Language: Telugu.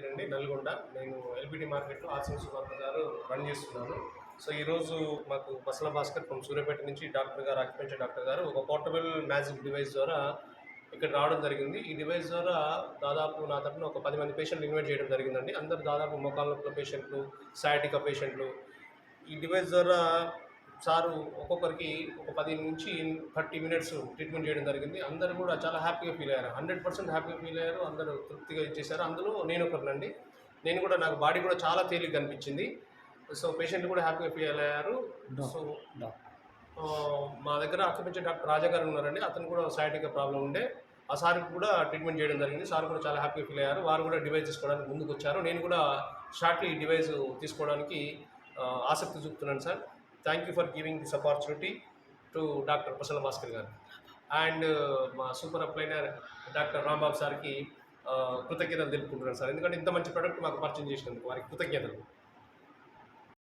రండి నల్గొండ. నేను ఎల్బిటి మార్కెట్లో ఆర్సన్ సుధాకర్ గారు రన్ చేస్తున్నాను. సో ఈరోజు మాకు బసల భాస్కర్ ఫ్రమ్ సూర్యాపేట నుంచి డాక్టర్ గారు, ఆక్యుపెంచర్ డాక్టర్ గారు ఒక పోర్టబుల్ మ్యాజిక్ డివైస్ ద్వారా ఇక్కడ రావడం జరిగింది. ఈ డివైస్ ద్వారా దాదాపు నా తరపున ఒక 10 మంది పేషెంట్లు ఇన్వైట్ చేయడం జరిగిందండి. అందరూ దాదాపు మోకాళ్ళ నొప్పుల పేషెంట్లు, సయాటికా పేషెంట్లు. ఈ డివైస్ ద్వారా సారు ఒక్కొక్కరికి ఒక 10 నుంచి 30 మినిట్స్ ట్రీట్మెంట్ చేయడం జరిగింది. అందరూ కూడా చాలా హ్యాపీగా ఫీల్ అయ్యారు. 100% హ్యాపీగా ఫీల్ అయ్యారు. అందరూ తృప్తిగా ఇచ్చేశారు. అందులో నేను ఒకరినండి. నేను కూడా నాకు బాడీ కూడా చాలా తేలిగ్గా అనిపించింది. సో పేషెంట్లు కూడా హ్యాపీగా ఫీల్ అయ్యారు. సో మా దగ్గర ఆక్యుపెంచర్ డాక్టర్ రాజా గారు ఉన్నారండి. అతను కూడా సయాటికా ప్రాబ్లం ఉండే. ఆ సార్కి కూడా ట్రీట్మెంట్ చేయడం జరిగింది. సార్ కూడా చాలా హ్యాపీగా ఫీల్ అయ్యారు. వారు కూడా డివైస్ తీసుకోవడానికి ముందుకు వచ్చారు. నేను కూడా షార్ట్లీ ఈ డివైస్ తీసుకోవడానికి ఆసక్తి చూపుతున్నాను sir. Thank you for giving this opportunity to doctor Basala Bhaskar garu and మా సూపర్ అప్లైనర్ డాక్టర్ రాంబాబు సార్కి కృతజ్ఞతలు తెలుపుకుంటున్నాను సార్. ఎందుకంటే ఇంత మంచి ప్రోడక్ట్ మాకు పరిచయం చేసినందుకు వారికి కృతజ్ఞతలు.